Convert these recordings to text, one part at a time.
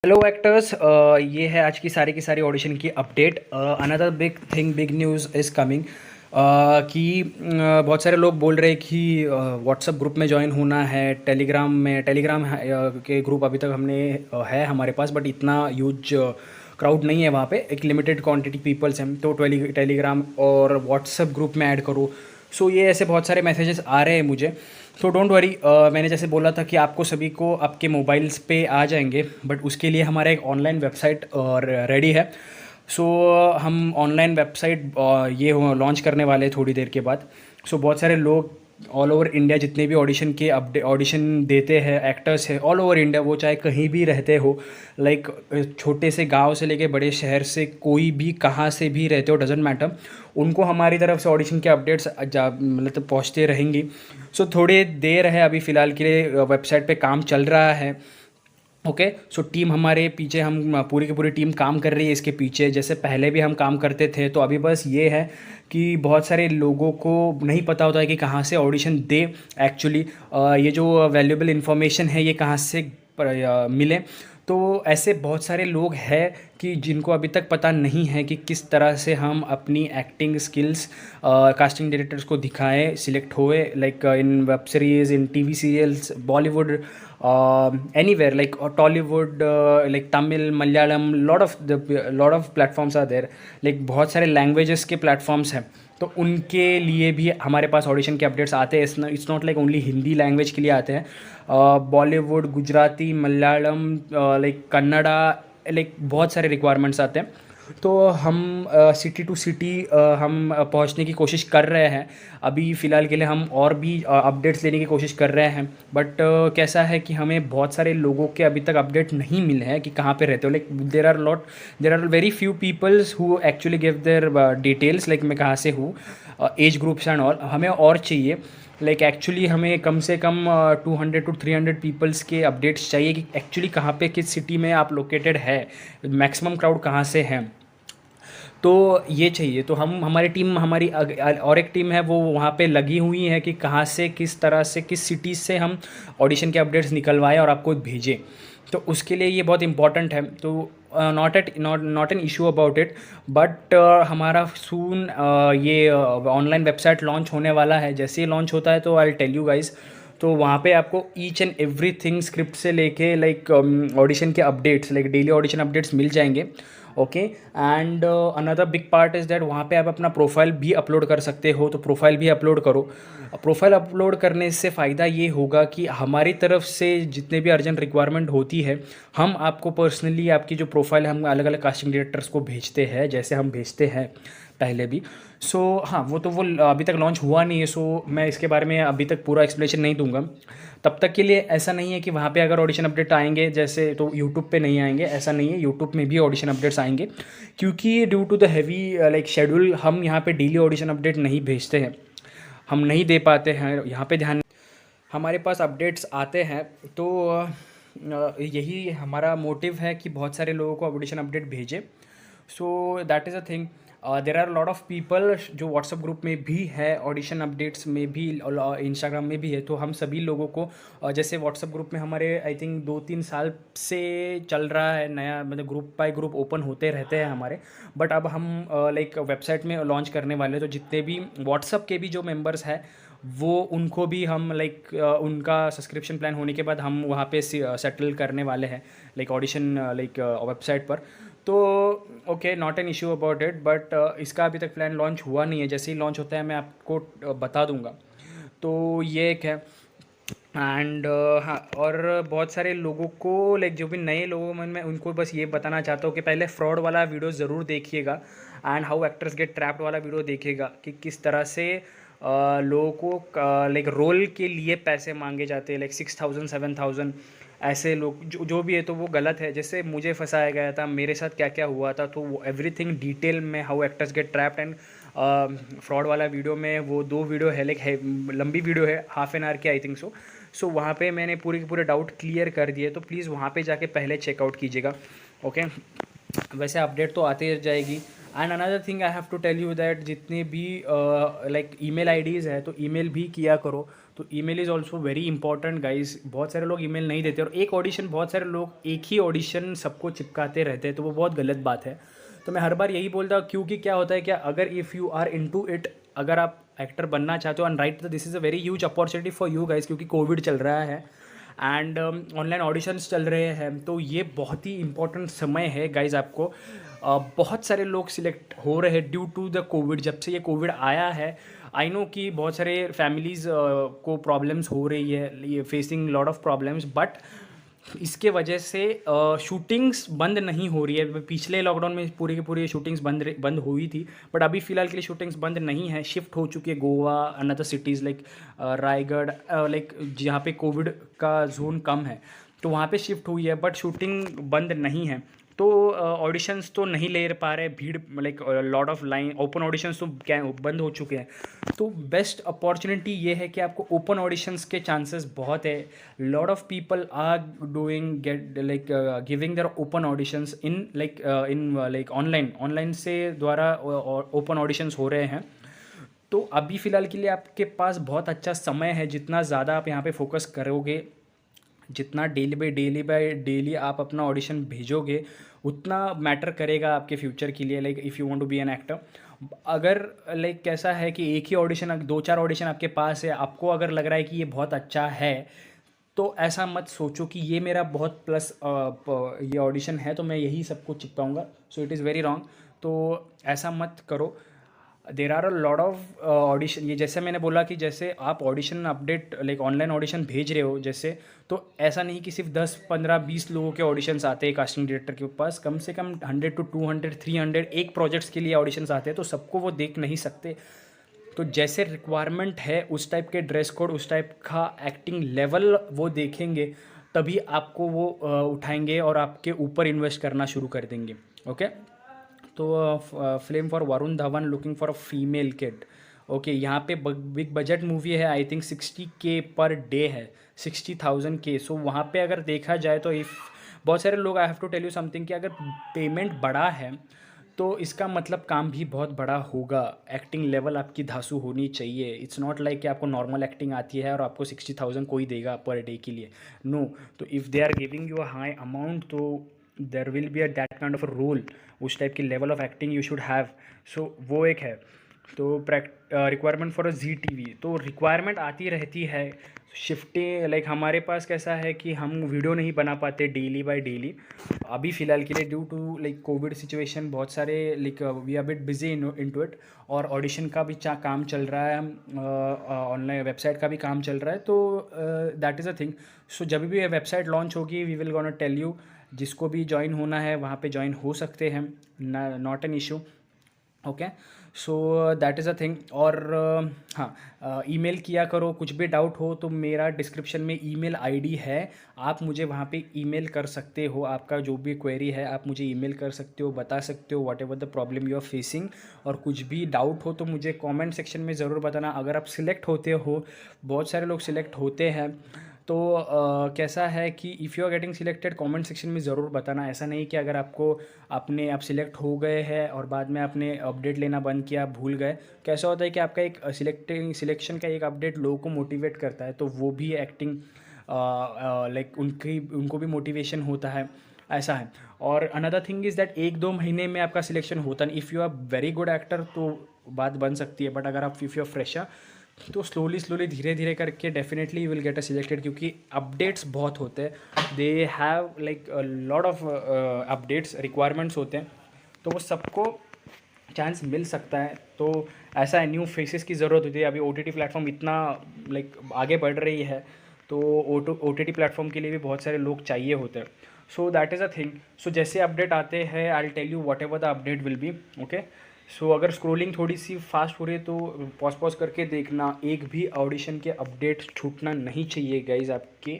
Hello actors, ये है आज की सारी ऑडिशन की update. Another big news is coming कि बहुत सारे लोग बोल रहे हैं कि व्हाट्सएप ग्रुप में ज्वाइन होना है। टेलीग्राम के ग्रुप अभी तक हमने है हमारे पास, बट इतना यूज क्राउड नहीं है वहाँ पे। एक लिमिटेड क्वांटिटी पीपल्स हैं, तो टेलीग्राम और व्हाट्सएप ग्रुप में ऐड करो। सो ये ऐसे बहुत सारे मैसेजेस आ रहे हैं मुझे। सो डोंट वरी, मैंने जैसे बोला था कि आपको सभी को आपके मोबाइल्स पे आ जाएंगे, बट उसके लिए हमारा एक ऑनलाइन वेबसाइट रेडी है। सो हम ऑनलाइन वेबसाइट ये लॉन्च करने वाले हैं थोड़ी देर के बाद। सो बहुत सारे लोग ऑल ओवर इंडिया, जितने भी ऑडिशन देते हैं एक्टर्स हैं ऑल ओवर इंडिया, वो चाहे कहीं भी रहते हो, लाइक छोटे से गांव से लेके बड़े शहर से, कोई भी कहाँ से भी रहते हो, डजेंट मैटर, उनको हमारी तरफ से ऑडिशन के अपडेट्स मतलब पहुँचते रहेंगी। सो थोड़ी देर है अभी फ़िलहाल के लिए, वेबसाइट पे काम चल रहा है। ओके, सो टीम हमारे पीछे, हम पूरी की पूरी टीम काम कर रही है इसके पीछे, जैसे पहले भी हम काम करते थे। तो अभी बस ये है कि बहुत सारे लोगों को नहीं पता होता है कि कहाँ से ऑडिशन दे। एक्चुअली ये जो वैल्यूएबल इन्फॉर्मेशन है ये कहाँ से मिले। तो ऐसे बहुत सारे लोग हैं कि जिनको अभी तक पता नहीं है कि किस तरह से हम अपनी एक्टिंग स्किल्स कास्टिंग डायरेक्टर्स को दिखाएं, सिलेक्ट हुए, like in web series, in TV serials, Bollywood, anywhere, like Tollywood, like Tamil, Malayalam, lot of platforms are there, like बहुत सारे लैंग्वेजेस के प्लेटफॉर्म्स हैं। तो उनके लिए भी हमारे पास ऑडिशन के अपडेट्स आते हैं। It's not like only Hindi language के लिए आते हैं, बॉलीवुड, गुजराती, मलयालम, लाइक कन्नड़ा, लाइक बहुत सारे रिक्वायरमेंट्स आते हैं। तो हम सिटी टू सिटी हम पहुंचने की कोशिश कर रहे हैं। अभी फ़िलहाल के लिए हम और भी अपडेट्स लेने की कोशिश कर रहे हैं, बट कैसा है कि हमें बहुत सारे लोगों के अभी तक अपडेट नहीं मिले हैं कि कहाँ पे रहते हो। Like there are very few peoples who actually give their details, like मैं कहाँ से हूँ, एज ग्रुप्स एंड ऑल। हमें और चाहिए, लाइक एक्चुअली हमें कम से कम 200 to 300 पीपल्स के अपडेट्स चाहिए कि एक्चुअली कहाँ पे, किस सिटी में आप लोकेटेड है, मैक्सिमम क्राउड कहाँ से है। तो ये चाहिए। तो हम, हमारी टीम, और एक टीम है वो वहाँ पे लगी हुई है कि कहाँ से, किस तरह से, किस सिटीज़ से हम ऑडिशन के अपडेट्स निकलवाएं और आपको भेजें। तो उसके लिए ये बहुत इंपॉर्टेंट है। तो not an issue about it, but हमारा सून ये ऑनलाइन वेबसाइट लॉन्च होने वाला है। जैसे ही लॉन्च होता है तो आई टेल यू गाइस। तो वहाँ पे आपको ईच एंड एवरीथिंग, स्क्रिप्ट से लेके लाइक ऑडिशन के updates, like daily audition updates मिल जाएंगे। Okay, and another big part is that वहाँ पे आप अपना प्रोफाइल भी अपलोड कर सकते हो। तो प्रोफाइल भी अपलोड करो। प्रोफाइल अपलोड करने से फ़ायदा ये होगा कि हमारी तरफ से जितने भी अर्जेंट रिक्वायरमेंट होती है, हम आपको पर्सनली आपकी जो प्रोफाइल, हम अलग अलग कास्टिंग डायरेक्टर्स को भेजते हैं, जैसे हम भेजते हैं पहले भी। सो हाँ, वो अभी तक लॉन्च हुआ नहीं है, सो मैं इसके बारे में अभी तक पूरा एक्सप्लेनेशन नहीं दूंगा। तब तक के लिए ऐसा नहीं है कि वहाँ पे अगर ऑडिशन अपडेट आएंगे जैसे, तो यूट्यूब पे नहीं आएंगे, ऐसा नहीं है। यूट्यूब में भी ऑडिशन अपडेट्स आएंगे, क्योंकि due to the heavy like schedule हम यहाँ पे डेली ऑडिशन अपडेट नहीं भेजते हैं, हम नहीं दे पाते हैं। यहाँ पे ध्यान, हमारे पास अपडेट्स आते हैं। तो यही हमारा मोटिव है कि बहुत सारे लोगों को ऑडिशन अपडेट भेजें। So that is a thing. There are lot of people जो व्हाट्सअप ग्रुप में भी है, ऑडिशन अपडेट्स में भी, इंस्टाग्राम में भी है। तो हम सभी लोगों को जैसे व्हाट्सअप ग्रुप में हमारे आई थिंक 2-3 साल से चल रहा है नया, मतलब ग्रुप बाय ग्रुप ओपन होते रहते हैं हमारे। बट अब हम लाइक वेबसाइट में लॉन्च करने वाले हैं। तो जितने भी व्हाट्सअप के भी जो मेंबर्स हैं, वो उनको भी हम लाइक उनका सब्सक्रिप्शन प्लान होने के बाद हम वहाँ पे सेटल करने वाले हैं, लाइक ऑडिशन, लाइक वेबसाइट पर। तो okay, not an issue about it, but इसका अभी तक प्लान लॉन्च हुआ नहीं है। जैसे ही लॉन्च होता है मैं आपको बता दूंगा। तो ये एक है। एंड हाँ, और बहुत सारे लोगों को, लाइक जो भी नए लोगों में, मैं उनको बस ये बताना चाहता हूँ कि पहले फ्रॉड वाला वीडियो ज़रूर देखिएगा, and how actors gate trapped वाला वीडियो देखिएगा कि किस तरह से लोगों को लाइक रोल के लिए पैसे मांगे जाते हैं, लाइक 6,000 7,000। ऐसे लोग जो भी है, तो वो गलत है। जैसे मुझे फंसाया गया था, मेरे साथ क्या क्या हुआ था, तो वो एवरीथिंग डिटेल में, how actors gate trapped and fraud वाला वीडियो में, वो 2 वीडियो है, लाइक है, लंबी वीडियो है, ½ एन आवर की आई थिंक सो। सो वहाँ पे मैंने पूरे के पूरे डाउट क्लियर कर दिए। तो प्लीज़ वहाँ पे जाके पहले चेकआउट कीजिएगा। ओके, वैसे अपडेट तो आती रह जाएगी। And another thing I have to tell you that जितने भी लाइक ईमेल आईडीज़ है, तो ईमेल भी किया करो। तो email is also very important guys. बहुत सारे लोग ईमेल नहीं देते और एक ऑडिशन, बहुत सारे लोग एक ही ऑडिशन सबको चिपकाते रहते हैं, तो वो बहुत गलत बात है। तो मैं हर बार यही बोलता हूँ, क्योंकि क्या होता है, क्या अगर if you are into it, अगर आप एक्टर बनना चाहते हो एंड राइट, तो this is a very huge opportunity for you guys, क्योंकि कोविड चल रहा है एंड ऑनलाइन ऑडिशंस चल रहे हैं। तो ये बहुत ही इंपॉर्टेंट समय है गाइज आपको। बहुत सारे लोग सिलेक्ट हो रहे हैं ड्यू टू द कोविड। जब से ये कोविड आया है, आई नो कि बहुत सारे फैमिलीज़ को प्रॉब्लम्स हो रही है, ये facing lot of problems, but इसके वजह से शूटिंग्स बंद नहीं हो रही है। पिछले लॉकडाउन में पूरी की पूरी शूटिंग्स बंद हुई थी, बट अभी फ़िलहाल के लिए शूटिंग्स बंद नहीं है, शिफ्ट हो चुकी है Goa, another cities like Raigarh, like जहाँ पे कोविड का जोन कम है, तो वहाँ पे शिफ्ट हुई है, बट शूटिंग बंद नहीं है। तो ऑडिशंस तो नहीं ले पा रहे, भीड़ like lot of line, open auditions तो क्या बंद हो चुके हैं। तो बेस्ट अपॉर्चुनिटी ये है कि आपको ओपन ऑडिशंस के चांसेस बहुत है। Lot of people are doing get like giving their open auditions in online से द्वारा ओपन ऑडिशंस हो रहे हैं। तो अभी फ़िलहाल के लिए आपके पास बहुत अच्छा समय है। जितना ज़्यादा आप यहाँ पे फोकस करोगे, जितना डेली आप अपना ऑडिशन भेजोगे, उतना मैटर करेगा आपके फ्यूचर के लिए, like if you want to be an actor. अगर लाइक कैसा है कि एक ही ऑडिशन, दो चार ऑडिशन आपके पास है, आपको अगर लग रहा है कि ये बहुत अच्छा है, तो ऐसा मत सोचो कि ये मेरा बहुत प्लस ये ऑडिशन है तो मैं यही सबको चिपकाऊंगा, so it is very wrong. तो ऐसा मत करो। There are a lot of audition. ये जैसे मैंने बोला कि जैसे आप audition update like online audition भेज रहे हो जैसे, तो ऐसा नहीं कि सिर्फ 10 15 20 लोगों के ऑडिशंस आते हैं कास्टिंग डायरेक्टर के पास, कम से कम 100 to 200 300 एक प्रोजेक्ट्स के लिए ऑडिशंस आते हैं, तो सबको वो देख नहीं सकते। तो जैसे रिक्वायरमेंट है उस टाइप के ड्रेस कोड, उस टाइप का एक्टिंग लेवल वो देखेंगे, तभी आपको वो उठाएंगे और आपके ऊपर इन्वेस्ट करना शुरू कर देंगे। ओके, तो film for Varun Dhawan looking for a female kid. Okay, यहाँ पे बिग बजट मूवी है, I think 60K per day है, 60,000 K। सो वहाँ पे अगर देखा जाए तो इफ़ बहुत सारे लोग, I have to tell you something, कि अगर पेमेंट बड़ा है तो इसका मतलब काम भी बहुत बड़ा होगा। एक्टिंग लेवल आपकी धांसू होनी चाहिए। इट्स नॉट लाइक कि आपको नॉर्मल एक्टिंग आती है और आपको 60,000 कोई देगा पर डे के लिए, नो। तो if they are giving you a high amount, तो there will be a that kind of a role, उस टाइप की level of acting you should have. So वो एक है। तो रिक्वायरमेंट फॉर अ ZTV, तो रिक्वायरमेंट आती रहती है। शिफ्टें लाइक हमारे पास कैसा है कि हम वीडियो नहीं बना पाते डेली बाय डेली अभी फ़िलहाल के लिए, due to like Covid situation. बहुत सारे like we are bit busy into it, और ऑडिशन का भी काम चल रहा है, ऑनलाइन वेबसाइट का भी काम चल रहा है। तो that is a thing. So जब भी वेबसाइट लॉन्च होगी, we will gonna tell you. जिसको भी ज्वाइन होना है वहाँ पे ज्वाइन हो सकते हैं, not an issue. Okay, so that is a thing. और हाँ, ईमेल किया करो, कुछ भी डाउट हो तो मेरा डिस्क्रिप्शन में ईमेल आईडी है, आप मुझे वहाँ पे ईमेल कर सकते हो। आपका जो भी क्वेरी है आप मुझे ईमेल कर सकते हो, बता सकते हो whatever the problem you are facing. और कुछ भी डाउट हो तो मुझे कमेंट सेक्शन में ज़रूर बताना। अगर आप सिलेक्ट होते हो, बहुत सारे लोग सिलेक्ट होते हैं, तो कैसा है कि if you are getting selected, comment section में ज़रूर बताना। ऐसा नहीं कि अगर आपको आप सिलेक्ट हो गए हैं और बाद में आपने अपडेट लेना बंद किया, भूल गए। कैसा होता है कि आपका एक सिलेक्शन का एक अपडेट लोगों को मोटिवेट करता है, तो वो भी एक्टिंग लाइक उनको भी मोटिवेशन होता है, ऐसा है। और अनदर थिंग इज़ दैट 1-2 महीने में आपका सिलेक्शन होता नहीं। If you are very good actor तो बात बन सकती है, बट अगर आप इफ़ यू आर फ्रेशर तो स्लोली धीरे धीरे करके definitely you will get a selected, क्योंकि अपडेट्स बहुत होते हैं। They have like lot of updates, requirements होते हैं, तो वो सबको चांस मिल सकता है। तो ऐसा है, न्यू फेसेस की ज़रूरत होती है। अभी OTT प्लेटफॉर्म इतना लाइक आगे बढ़ रही है, तो OTT प्लेटफॉर्म के लिए भी बहुत सारे लोग चाहिए होते हैं। So that is a thing. So जैसे अपडेट आते हैं, I will tell you whatever the update will be. Okay, so अगर स्क्रोलिंग थोड़ी सी फास्ट हो रही है तो पॉज करके देखना। एक भी ऑडिशन के अपडेट छूटना नहीं चाहिए गाइज आपके।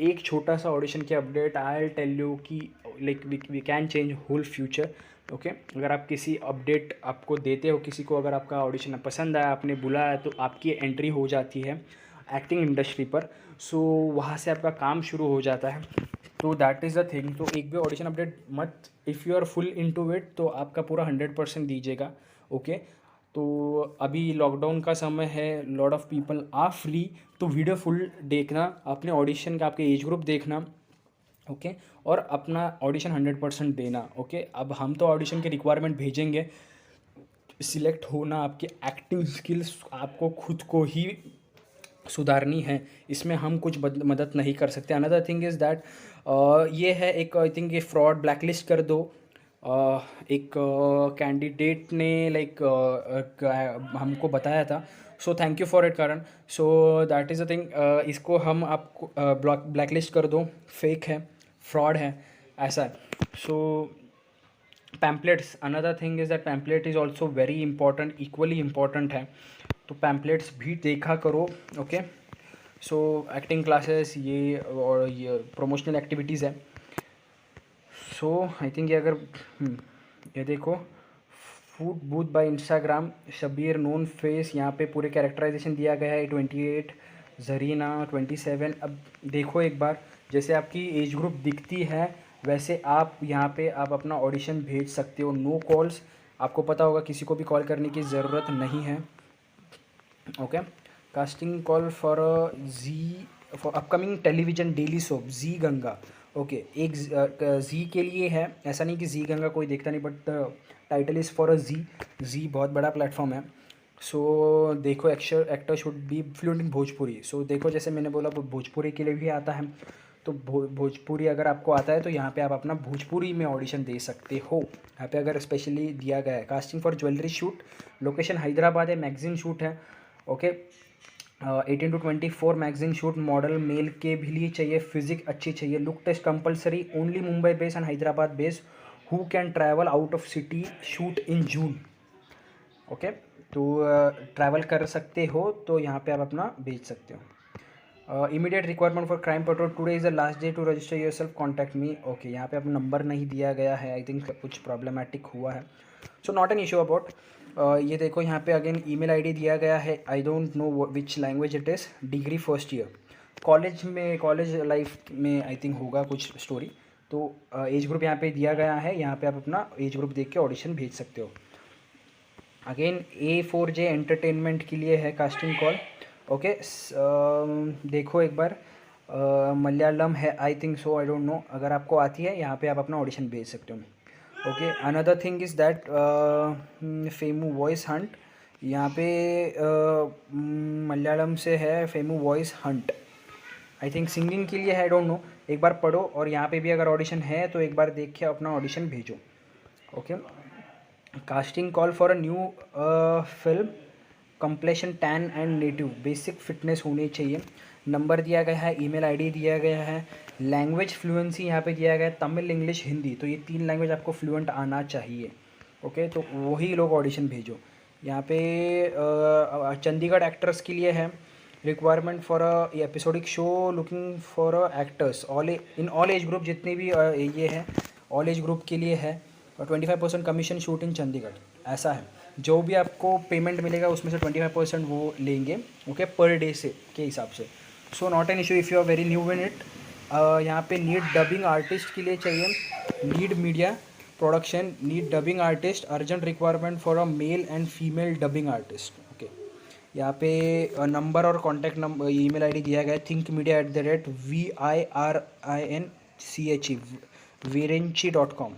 एक छोटा सा ऑडिशन के update, I will tell you कि like we can change whole future. Okay, अगर आप किसी अपडेट आपको देते हो किसी को, अगर आपका ऑडिशन पसंद आया, आपने बुलाया, तो आपकी एंट्री हो जाती है एक्टिंग इंडस्ट्री पर। सो वहाँ से आपका काम शुरू हो जाता है। तो दैट इज़ द थिंग। तो एक भी ऑडिशन अपडेट मत, if you are full into it तो आपका पूरा 100% दीजिएगा। ओके, तो अभी लॉकडाउन का समय है, lot of people are free, तो वीडियो फुल देखना, अपने ऑडिशन का आपके एज ग्रुप देखना, ओके, और अपना ऑडिशन 100% देना, ओके। अब हम तो ऑडिशन के रिक्वायरमेंट भेजेंगे, सिलेक्ट होना आपकी एक्टिंग स्किल्स आपको खुद को ही सुधारनी है, इसमें हम कुछ मदद नहीं कर सकते। अनदर थिंग इज़ दैट ये है एक, आई थिंक ये फ्रॉड ब्लैकलिस्ट कर दो। एक कैंडिडेट ने लाइक हमको बताया था, so thank you for it Karan. So that is a thing, इसको हम आपको ब्लैकलिस्ट कर दो, फेक है, फ्रॉड है, ऐसा है। So pamphlets, another thing is that pamphlet is also very important, equally important है, तो पैम्पलेट्स भी देखा करो, ओके। सो एक्टिंग क्लासेस ये और ये प्रमोशनल एक्टिविटीज़ है। सो आई थिंक ये अगर ये देखो, food booth by Instagram, Shabir known face, यहाँ पे पूरे कैरेक्टराइजेशन दिया गया है। 28, जरीना 27। अब देखो एक बार, जैसे आपकी एज ग्रुप दिखती है वैसे आप यहाँ पे आप अपना ऑडिशन भेज सकते हो। नो कॉल्स, आपको पता होगा किसी को भी कॉल करने की ज़रूरत नहीं है, okay. Casting call for Zee, for upcoming television daily soap Zee Ganga, okay. एक जी के लिए है, ऐसा नहीं कि जी गंगा कोई देखता नहीं, but title is for a Zee. Zee बहुत बड़ा प्लेटफॉर्म है। सो देखो, actor should be fluent in Bhojpuri. So देखो, जैसे मैंने बोला वो भोजपुरी के लिए भी आता है, तो भोजपुरी अगर आपको आता है तो यहाँ पे आप अपना भोजपुरी में ऑडिशन दे सकते हो। यहाँ पे अगर स्पेशली दिया गया है casting for jewellery shoot, location Hyderabad है, मैगजीन शूट है, okay. 18 to 24 magazine shoot, model male के भी लिए चाहिए, फिजिक अच्छी चाहिए, look test compulsory, only Mumbai base and Hyderabad base, who can travel out of city, shoot in June, okay. तो travel कर सकते हो तो यहाँ पे आप अपना भेज सकते हो। Immediate requirement for crime patrol, today is the last day to register yourself, contact me, okay. यहाँ पे अब नंबर नहीं दिया गया है, आई थिंक कुछ प्रॉब्लमेटिक हुआ है, सो नॉट एन इशू अबाउट। ये देखो यहाँ पे अगेन ईमेल आईडी दिया गया है, I don't know which language it is, degree first year, college में, कॉलेज लाइफ में आई थिंक होगा कुछ स्टोरी। तो एज ग्रुप यहाँ पे दिया गया है, यहाँ पे आप अपना एज ग्रुप देख के ऑडिशन भेज सकते हो। अगेन A4J एंटरटेनमेंट के लिए है कास्टिंग कॉल, ओके। देखो एक बार, मलयालम है I think so, I don't know, अगर आपको आती है यहाँ पे आप अपना ऑडिशन भेज सकते हो, okay. Another thing is that फेमू वॉइस हंट, यहाँ पे मलयालम से है फेमू voice hunt, I think singing के लिए है, आई डोंट नो, एक बार पढ़ो, और यहाँ पे भी अगर ऑडिशन है तो एक बार देख के अपना ऑडिशन भेजो, okay. Casting call for a new film, complexion tan and native, basic fitness होनी चाहिए, नंबर दिया गया है, ईमेल आईडी दिया गया है, लैंग्वेज फ्लुएंसी यहाँ पे दिया गया है, तमिल, इंग्लिश, हिंदी, तो ये 3 लैंग्वेज आपको फ्लुएंट आना चाहिए, ओके। तो वही लोग ऑडिशन भेजो। यहाँ पे चंडीगढ़ एक्टर्स के लिए है, requirement for a episodic show, looking for actors all in all age group, जितने भी ये है ऑल एज ग्रुप के लिए है, और 25% कमीशन शूट इन चंडीगढ़, ऐसा है। जो भी आपको पेमेंट मिलेगा उसमें से 25% वो लेंगे, ओके, पर डे से के हिसाब से। So not an issue if you are very new in it. यहाँ पे नीड डबिंग आर्टिस्ट के लिए चाहिए, need media production, need dubbing artist, urgent requirement for a male and female dubbing artist, okay. यहाँ पे नंबर और contact number, email ID दिया गया है, thinkmedia@virinche virenchi.com,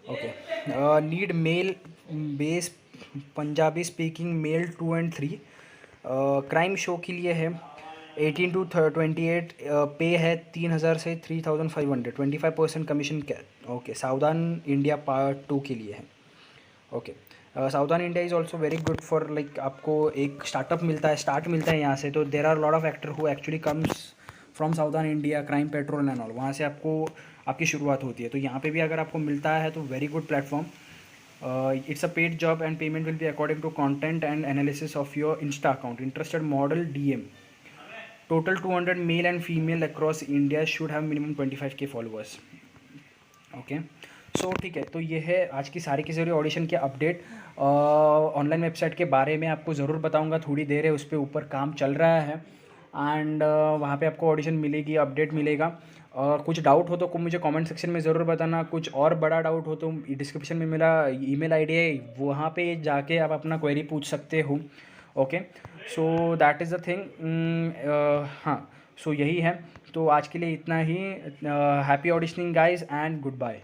okay. Need male base Punjabi speaking male 2 and 3, crime show के लिए है, 18 to 28, पे है 3000 से 3500, 25% कमीशन कैप, ओके। सावधान इंडिया पार्ट 2 के लिए है, ओके। सावधान India is also very good for like, आपको एक स्टार्टअप मिलता है, स्टार्ट मिलता है यहाँ से, तो there are lot of actor who actually comes from Savdhaan India, crime patrol and all, वहाँ से आपको आपकी शुरुआत होती है। तो यहाँ पे भी अगर आपको मिलता है तो very good platform. It's a paid job and payment will be according to content and analysis of your insta account, interested model DM, total 200 male and female across India, should have minimum 25K followers, okay. So ठीक है, तो ये है आज की सारी की सारी ऑडिशन के अपडेट। ऑनलाइन वेबसाइट के बारे में आपको ज़रूर बताऊंगा, थोड़ी देर है उस पर ऊपर काम चल रहा है, एंड वहाँ पे आपको ऑडिशन मिलेगी, अपडेट मिलेगा। कुछ डाउट हो तो मुझे कमेंट सेक्शन में ज़रूर बताना। कुछ और बड़ा डाउट हो तो डिस्क्रिप्शन में मेरा ईमेल आईडी है, वहाँ पे जाके आप अपना क्वेरी पूछ सकते हो। Okay, so that is the thing. हाँ, सो यही है। तो आज के लिए इतना ही। Happy auditioning guys and good bye.